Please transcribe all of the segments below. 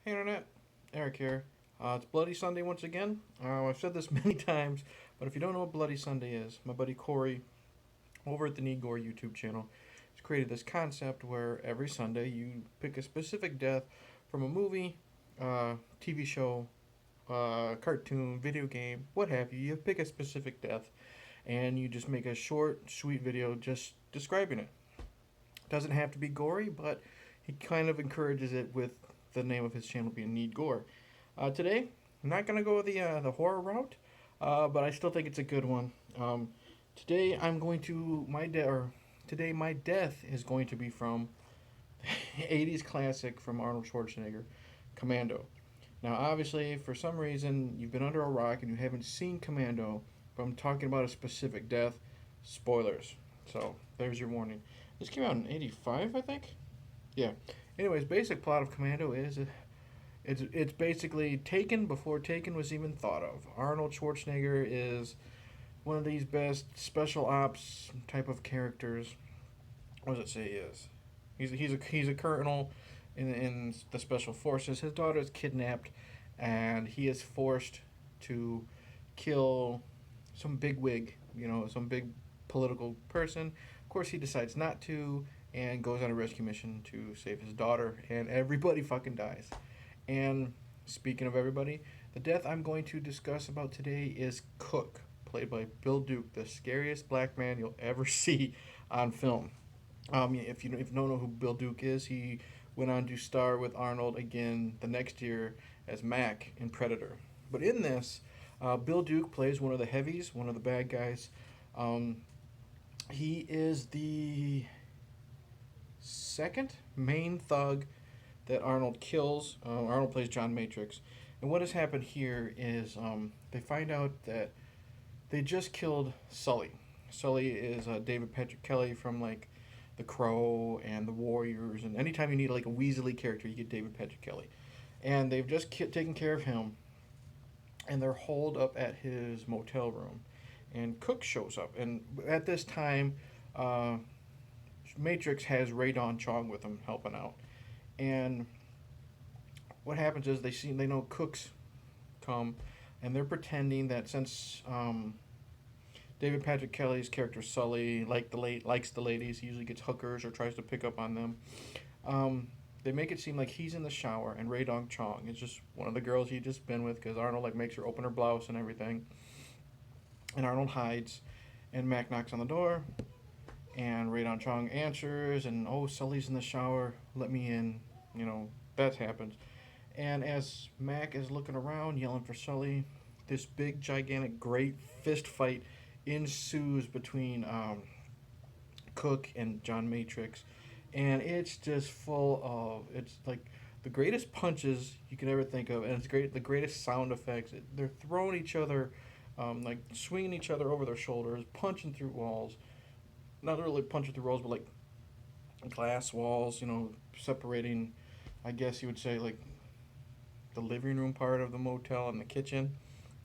Hey Internet, Eric here. It's Bloody Sunday once again. I've said this many times, but if you don't know what Bloody Sunday is, my buddy Corey over at the Need Gore YouTube channel has created this concept where every Sunday you pick a specific death from a movie, TV show, cartoon, video game, what have you. You pick a specific death and you just make a short, sweet video just describing it. Doesn't have to be gory, but he kind of encourages it with the name of his channel being Need Gore. Today, I'm not gonna go the horror route, but I still think it's a good one. Today I'm going to today my death is going to be from 80s classic from Arnold Schwarzenegger, Commando. Now, obviously, for some reason, you've been under a rock and you haven't seen Commando, but I'm talking about a specific death. Spoilers. So, there's your warning. This came out in 85, I think? Yeah. Anyways, basic plot of Commando is it's basically Taken before Taken was even thought of. Arnold Schwarzenegger is one of these best special ops type of characters. What does it say he is? He's a colonel in the special forces. His daughter is kidnapped, and he is forced to kill some big wig, some big political person. Of course, he decides not to and goes on a rescue mission to save his daughter, and everybody fucking dies. And speaking of everybody, the death I'm going to discuss about today is Cooke, played by Bill Duke, the scariest black man you'll ever see on film. If you don't know who Bill Duke is, he went on to star with Arnold again the next year as Mac in Predator. But in this, Bill Duke plays one of the heavies, one of the bad guys. Um, he is the second main thug that Arnold kills. Arnold plays John Matrix. And what has happened here is they find out that they just killed Sully. Sully is David Patrick Kelly from like The Crow and The Warriors. And anytime you need like a Weasley character, you get David Patrick Kelly. And they've just taken care of him. And they're holed up at his motel room. And Cooke shows up. And at this time, Matrix has Radon Chong with him helping out. And what happens is they know Cooke's come, and they're pretending that since David Patrick Kelly's character Sully likes the ladies, he usually gets hookers or tries to pick up on them. They make it seem like he's in the shower, and Ray Dong Chong is just one of the girls he'd just been with because Arnold like makes her open her blouse and everything. And Arnold hides, and Mac knocks on the door, and Radon Chong answers, and oh, Sully's in the shower, let me in. That happens. And as Mac is looking around, yelling for Sully, this big, gigantic, great fist fight ensues between Cooke and John Matrix. And it's just it's like the greatest punches you could ever think of, and it's great, the greatest sound effects. They're throwing each other, like swinging each other over their shoulders, punching through walls, not really punching through walls, but like glass walls, separating, I guess you would say, like the living room part of the motel and the kitchen,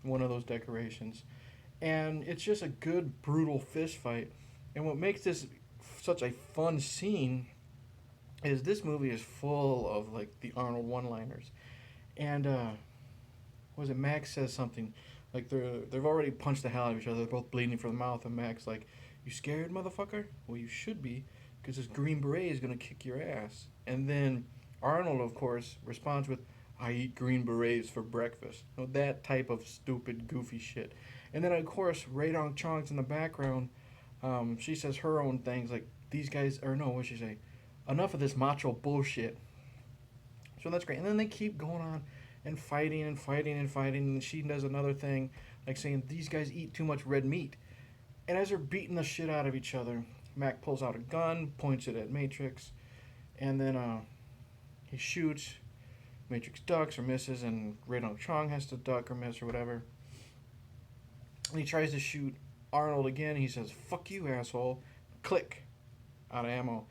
one of those decorations. And it's just a good, brutal fist fight. And what makes this such a fun scene is this movie is full of like the Arnold one-liners. And was it Max says something like they've already punched the hell out of each other. They're both bleeding from the mouth, and Max like, "You scared, motherfucker? Well, you should be, because this Green Beret is gonna kick your ass." And then Arnold, of course, responds with, "I eat Green Berets for breakfast." That type of stupid, goofy shit. And then, of course, Ray Dong Chong's in the background. She says her own things like, "These guys," or no, what she say? "Enough of this macho bullshit." So that's great. And then they keep going on and fighting and fighting and fighting. And she does another thing like saying, "These guys eat too much red meat." And as they're beating the shit out of each other, Mac pulls out a gun, points it at Matrix, and then he shoots. Matrix ducks or misses, and Radon Chong has to duck or miss or whatever. And he tries to shoot Arnold again. He says, "Fuck you, asshole." Click. Out of ammo.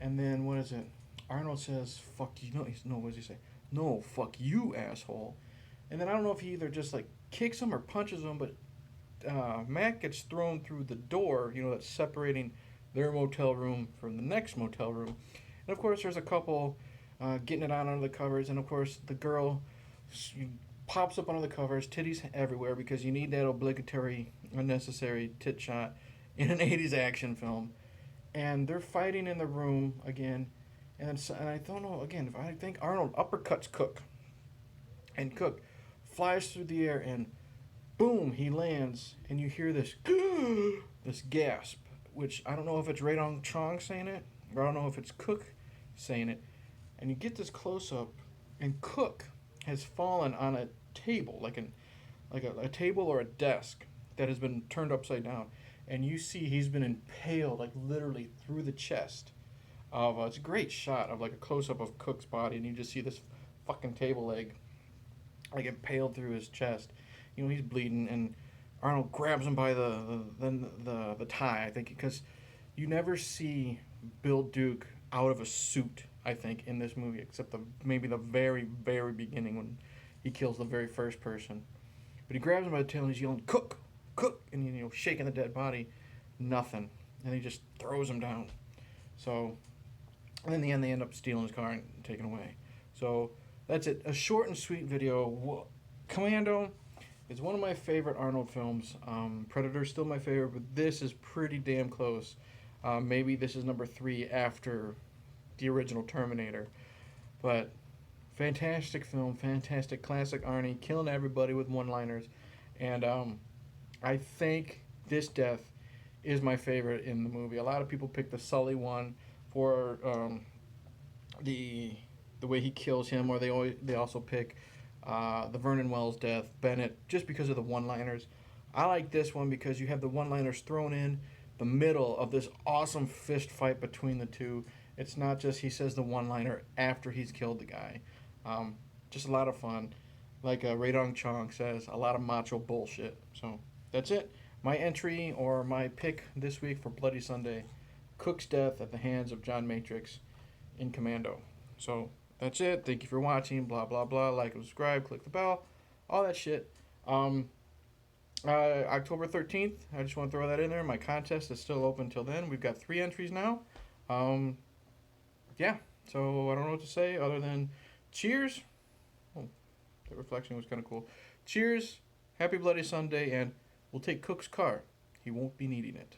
And then, what is it? Arnold says, "Fuck you." No, what does he say? "No, fuck you, asshole." And then I don't know if he either just like kicks him or punches him, but Mac gets thrown through the door, that's separating their motel room from the next motel room. And of course, there's a couple getting it on under the covers, and of course the girl pops up under the covers, titties everywhere, because you need that obligatory, unnecessary tit shot in an '80s action film. And they're fighting in the room again, and I don't know again. If I think Arnold uppercuts Cooke, and Cooke flies through the air, and boom, he lands, and you hear this this gasp, which I don't know if it's Radong Chong saying it, or I don't know if it's Cooke saying it, and you get this close up, and Cooke has fallen on a table, like a table or a desk that has been turned upside down, and you see he's been impaled, like literally through the chest. Of it's a great shot of like a close up of Cooke's body, and you just see this fucking table leg like impaled through his chest. You know, he's bleeding, and Arnold grabs him by the tie. I think because you never see Bill Duke out of a suit. I think in this movie, except maybe the very beginning when he kills the very first person. But he grabs him by the tail and he's yelling, "Cooke, Cooke," and shaking the dead body. Nothing, and he just throws him down. So, and in the end, they end up stealing his car and taking away. So that's it. A short and sweet video. Commando is one of my favorite Arnold films. Predator's still my favorite, but this is pretty damn close. Maybe this is number 3 after the original Terminator. But fantastic film, fantastic classic Arnie, killing everybody with one-liners. And I think this death is my favorite in the movie. A lot of people pick the Sully one for the way he kills him, or they also pick the Vernon Wells death, Bennett, just because of the one-liners. I like this one because you have the one-liners thrown in the middle of this awesome fist fight between the two. It's not just he says the one-liner after he's killed the guy. Just a lot of fun. Like Radong Chong says, a lot of macho bullshit. So that's it. My entry or my pick this week for Bloody Sunday, Cooke's death at the hands of John Matrix in Commando. So that's it. Thank you for watching. Blah, blah, blah. Like and subscribe. Click the bell. All that shit. October 13th. I just want to throw that in there. My contest is still open until then. We've got 3 entries now. Yeah. So I don't know what to say other than cheers. Oh, the reflection was kind of cool. Cheers. Happy Bloody Sunday. And we'll take Cooke's car. He won't be needing it.